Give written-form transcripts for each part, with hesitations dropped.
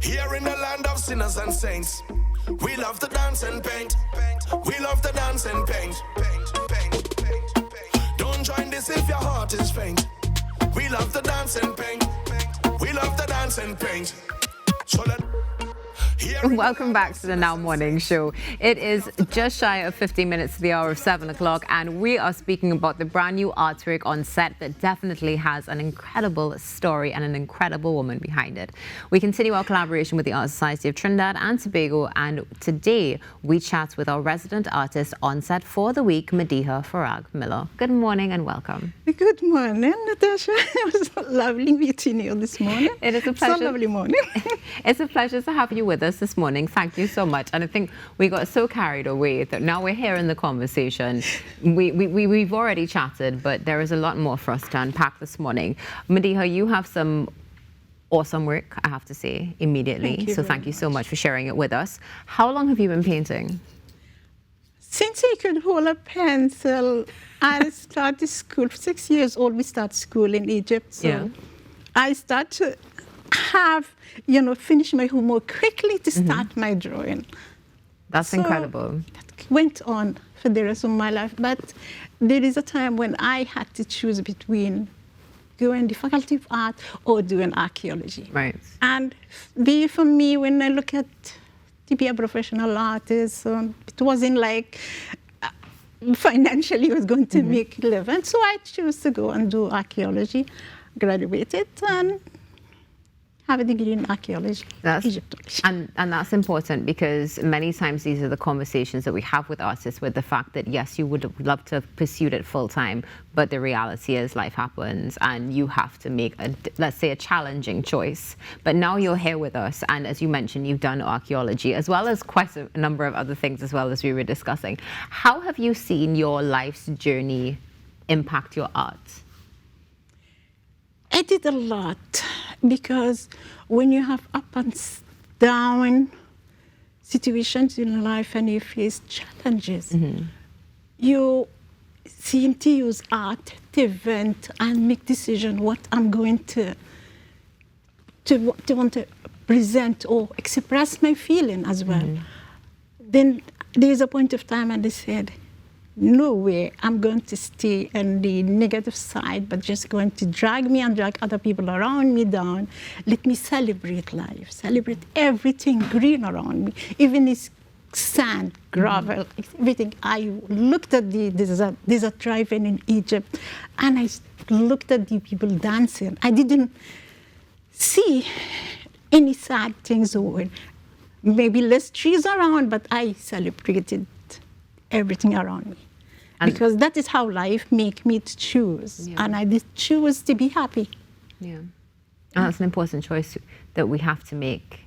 Here in the land of sinners and saints, we love to dance and paint. We love to dance and paint. Don't join this if your heart is faint. We love to dance and paint. We love to dance and paint. So let Welcome back to the Now Morning Show. It is just shy of 15 minutes to the hour of 7 o'clock, and we are speaking about the brand new artwork on set that definitely has an incredible story and an incredible woman behind it. We continue our collaboration with the Art Society of Trinidad and Tobago, and today we chat with our resident artist on set for the week, Madiha Farag-Miller. Good morning and welcome. Good morning, Natasha. It was lovely meeting you this morning. It is a pleasure. It's a lovely morning. It's a pleasure to have you with us this morning. Thank you so much. And I think we got so carried away that now we're here in the conversation. We've already chatted, but there is a lot more for us to unpack this morning. Madiha, you have some awesome work, I have to say, immediately. Thank you so much for sharing it with us. How long have you been painting? Since I could hold a pencil, I started school. 6 years old, we start school in Egypt. So I start to finish my homework quickly to start my drawing. That's incredible. That went on for the rest of my life. But there is a time when I had to choose between going the Faculty of Art or doing archaeology. Right. And for me, when I look at to be a professional artist, it wasn't like financially I was going to make a living. So I chose to go and do archaeology, graduated, and have a degree in archaeology, Egyptology. And that's important because many times these are the conversations that we have with artists, with the fact that, yes, you would love to have pursued it full time, but the reality is life happens and you have to make, let's say, a challenging choice. But now you're here with us, and as you mentioned, you've done archaeology as well as quite a number of other things as well as we were discussing. How have you seen your life's journey impact your art? I did a lot, because when you have up and down situations in life and you face challenges, you seem to use art to vent and make decision what I'm going to want to present or express my feeling as well. Then there's a point of time and they said, no way I'm going to stay on the negative side, but just going to drag me and drag other people around me down. Let me celebrate life, celebrate everything green around me, even this sand, gravel, everything. I looked at the desert driving in Egypt, and I looked at the people dancing. I didn't see any sad things or maybe less trees around, but I celebrated everything around me. Because that is how life make me to choose. And I did choose to be happy. Yeah. And that's an important choice that we have to make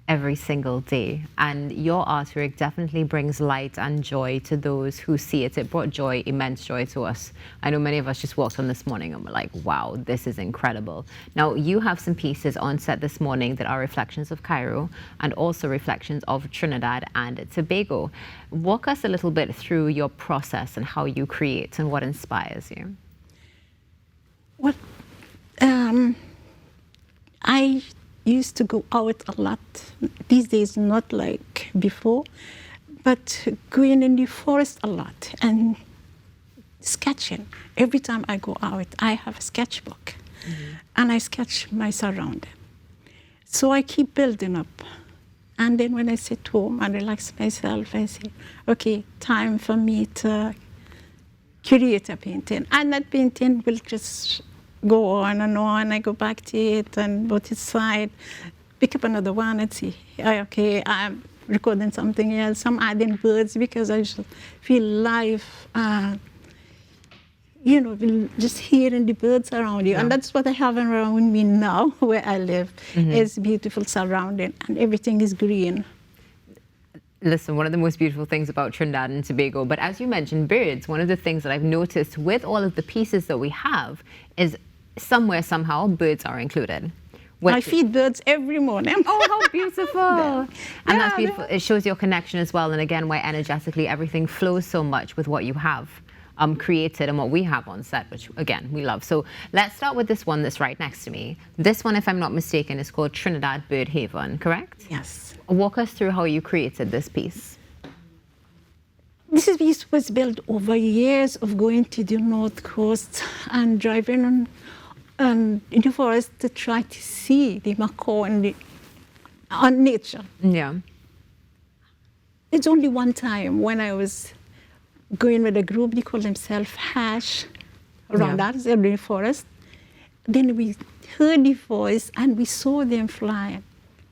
every single day. And your artwork definitely brings light and joy to those who see it. It brought joy, immense joy to us. I know many of us just walked on this morning and were like, wow, this is incredible. Now, you have some pieces on set this morning that are reflections of Cairo and also reflections of Trinidad and Tobago. Walk us a little bit through your process and how you create and what inspires you. Well, I used to go out a lot. These days, not like before, but going in the forest a lot and sketching. Every time I go out, I have a sketchbook, and I sketch my surrounding. So I keep building up. And then when I sit home and relax myself, I say, okay, time for me to create a painting. And that painting will just go on and on. I go back to it and put it aside, pick up another one and see, okay, I'm recording something else. I'm adding birds because I just feel life, just hearing the birds around you. And that's what I have around me now, where I live. It's beautiful surrounding and everything is green. Listen, one of the most beautiful things about Trinidad and Tobago, but as you mentioned, birds, one of the things that I've noticed with all of the pieces that we have is somewhere, somehow, birds are included. I feed birds every morning. Oh, how beautiful. And that's beautiful. It shows your connection as well. And again, why energetically everything flows so much with what you have created and what we have on set, which again we love. So let's start with this one that's right next to me. This one, if I'm not mistaken, is called Trinidad Bird Haven, correct? Yes. Walk us through how you created this piece. This piece was built over years of going to the North Coast and driving in the forest to try to see the macaw and on nature. Yeah. It's only one time when I was going with a group, they call themselves Hash, around us in the forest. Then we heard the voice and we saw them flying.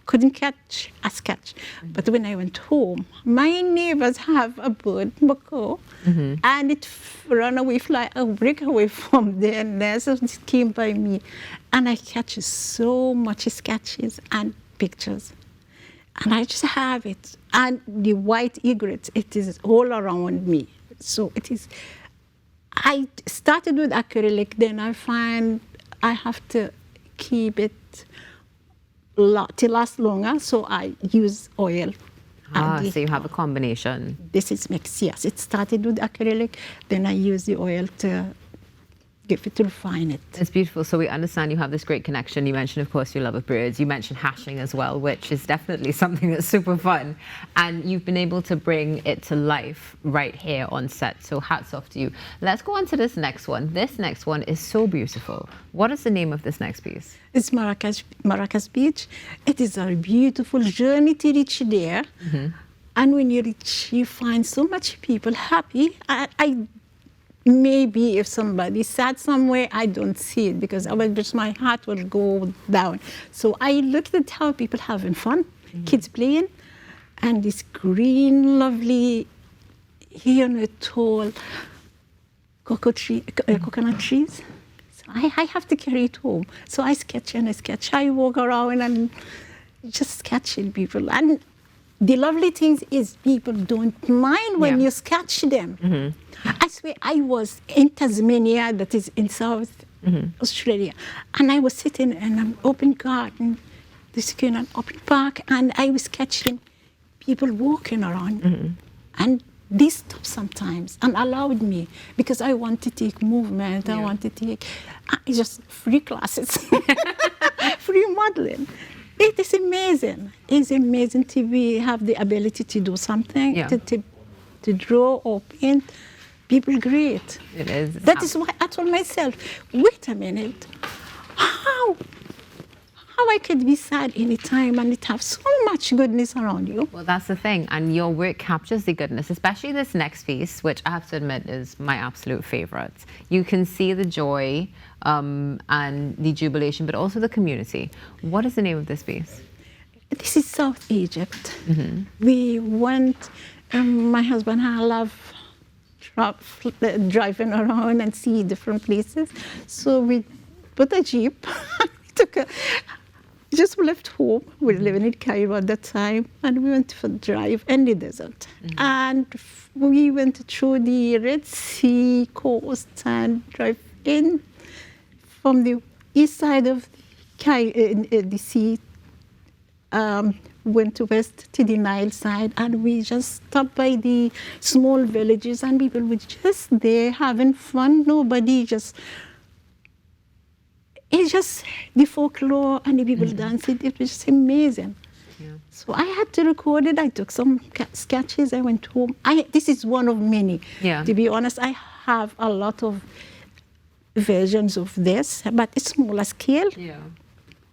Couldn't catch a sketch. But when I went home, my neighbors have a bird, macaw, and it ran away, break away from their nest. So it came by me. And I catch so much sketches and pictures. And I just have it. And the white egret, it is all around me. So it is, I started with acrylic, then I find I have to keep it to last longer, so I use oil. So you have a combination. This is mixed, yes. It started with acrylic, then I use the oil to give it to refine it. It's beautiful. So we understand you have this great connection. You mentioned, of course, your love of birds. You mentioned hashing as well, which is definitely something that's super fun. And you've been able to bring it to life right here on set. So hats off to you. Let's go on to this next one. This next one is so beautiful. What is the name of this next piece? It's Maracas Beach. It is a beautiful journey to reach there. And when you reach, you find so much people happy. Maybe if somebody sat somewhere, I don't see it because my heart will go down. So I looked at how people having fun, kids playing, and this green, lovely, here tall coconut trees. So I have to carry it home. So I sketch and I sketch. I walk around and just sketching people. And the lovely thing is people don't mind when you sketch them. I swear, I was in Tasmania, that is in South Australia, and I was sitting in an open garden, this kind of open park, and I was sketching people walking around. And they stopped sometimes and allowed me because I want to take movement, I want to take just free classes, free modeling. It is amazing. It's amazing to have the ability to do something, to draw or paint. People great. It is. That is why I told myself, wait a minute, how I could be sad anytime and it have so much goodness around you. Well, that's the thing. And your work captures the goodness, especially this next piece, which I have to admit is my absolute favorite. You can see the joy and the jubilation, but also the community. What is the name of this piece? This is South Egypt. We went, my husband and I love driving around and see different places. So we put a Jeep, just left home. We were living in Cairo at that time, and we went for a drive in the desert. And we went through the Red Sea coast and drive in from the east side of the sea, went to west to the Nile side, and we just stopped by the small villages, and people were just there having fun. Nobody just, it's just the folklore and the people dancing. It was just amazing. So I had to record it. I took some sketches. I went home. This is one of many. To be honest, I have a lot of versions of this, but it's smaller scale.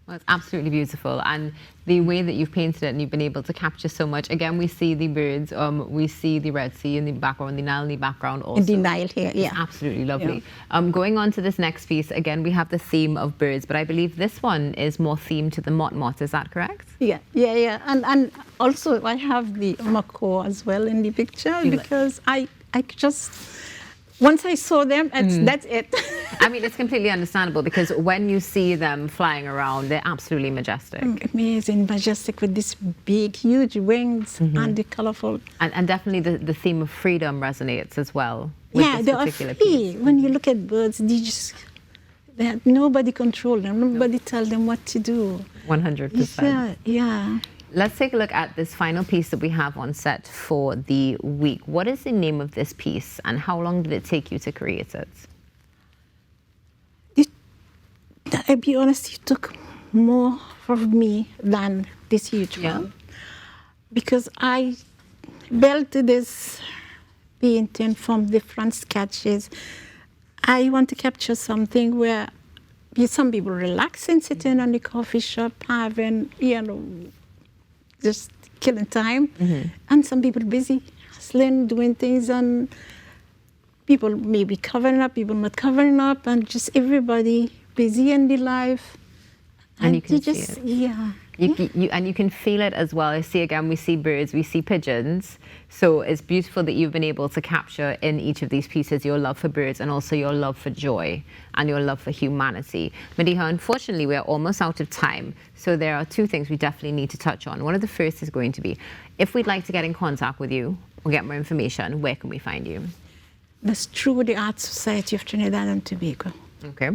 Well, it's absolutely beautiful, and the way that you've painted it and you've been able to capture so much. Again, we see the birds, we see the Red Sea in the background, the Nile in the background also. The Nile here, It's absolutely lovely. Going on to this next piece, again, we have the theme of birds, but I believe this one is more themed to the mot-mot, is that correct? And also I have the macaw as well in the picture because I just, once I saw them, that's it. I mean, it's completely understandable because when you see them flying around, they're absolutely majestic. Amazing, majestic with these big, huge wings and the colorful. And definitely the theme of freedom resonates as well. They are free. Piece. When you look at birds, nobody controls them, nobody tells them what to do. 100%. Yeah. Let's take a look at this final piece that we have on set for the week. What is the name of this piece and how long did it take you to create it? I'll be honest, it took more from me than this huge one. Because I built this painting from different sketches. I want to capture something where some people relaxing, sitting on the coffee shop, having, just killing time. And some people busy, hustling, doing things, and people maybe covering up, people not covering up, and just everybody busy in their life. And you can see it. Yeah. And you can feel it as well. I see again, we see birds, we see pigeons. So it's beautiful that you've been able to capture in each of these pieces your love for birds and also your love for joy and your love for humanity. Madiha, unfortunately, we're almost out of time. So there are two things we definitely need to touch on. One of the first is going to be, if we'd like to get in contact with you or get more information, where can we find you? That's through the Art Society of Trinidad and Tobago. Okay.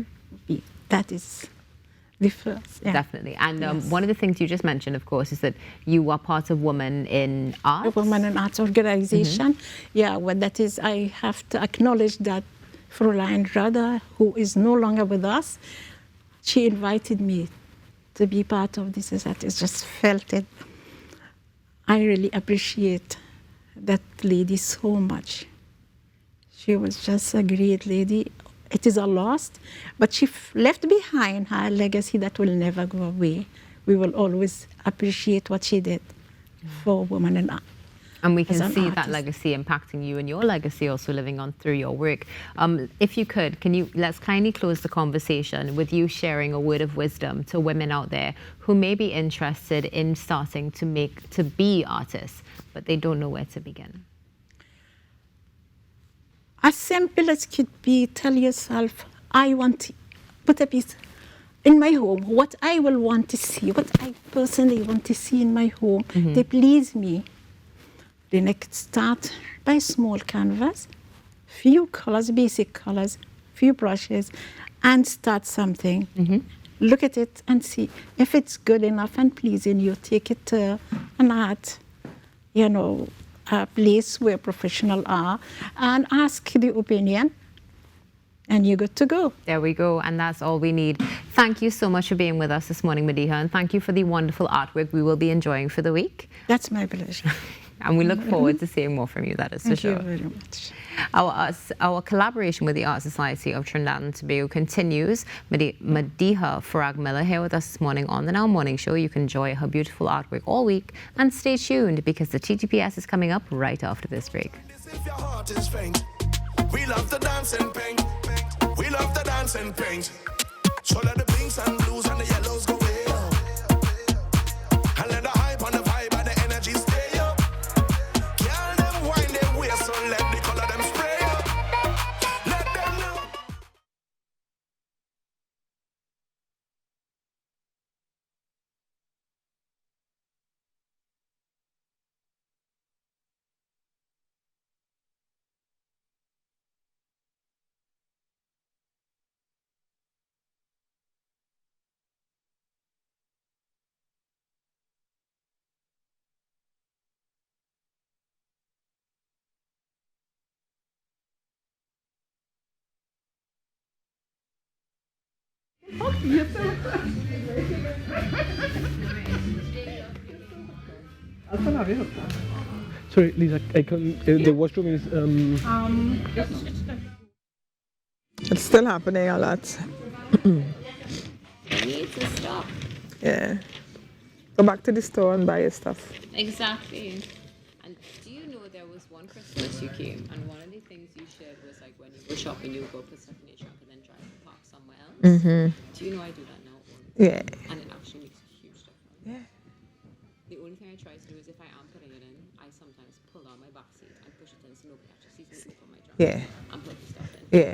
That is the first. Yeah. Definitely. And one of the things you just mentioned, of course, is that you are part of Women in Art. A Women in Arts organization. Yeah, well, that is, I have to acknowledge that Fräulein Rada, who is no longer with us, she invited me to be part of this. I just felt it. I really appreciate that lady so much. She was just a great lady. It is a loss, but she left behind her legacy that will never go away. We will always appreciate what she did for women in art. And we can see that legacy impacting you and your legacy also living on through your work. If you could, let's kindly close the conversation with you sharing a word of wisdom to women out there who may be interested in starting to be artists, but they don't know where to begin. As simple as could be, tell yourself, I want to put a piece in my home, what I will want to see, what I personally want to see in my home, they please me. Then I could start by small canvas, few colors, basic colors, few brushes, and start something. Look at it and see if it's good enough and pleasing you. Take it to an art, a place where professionals are, and ask the opinion, and you're good to go. There we go, and that's all we need. Thank you so much for being with us this morning, Madiha, and thank you for the wonderful artwork we will be enjoying for the week. That's my pleasure. And we look forward to seeing more from you, that is for sure. Thank you very much. Our collaboration with the Art Society of Trinidad and Tobago continues. Madiha Farag-Miller here with us this morning on the Now Morning Show. You can enjoy her beautiful artwork all week. And stay tuned because the TTPS is coming up right after this break. If your heart is faint, we love the dance and paint. We love the dance and paint. So let the pinks and blues and the yellows go way up. And let the hype and the vibe and the energy stay up. Girl, them wind their waist, so let the color them spray up. Let them know. Sorry, Lisa, I can. The washroom is. It's still happening a lot. It needs to stop. Yeah. Go back to the store and buy your stuff. Exactly. And do you know there was one Christmas you came and one of the things you shared was like when you go shopping, you go put stuff in your trunk and then drive and park somewhere else? Do you know I do that now? Yeah. And it actually makes a huge difference. Yeah. The only thing I try to do is if I am putting it in, I sometimes pull down my back seat and push it in so nobody actually sees me open my trunk. Yeah. And put the stuff in. Yeah.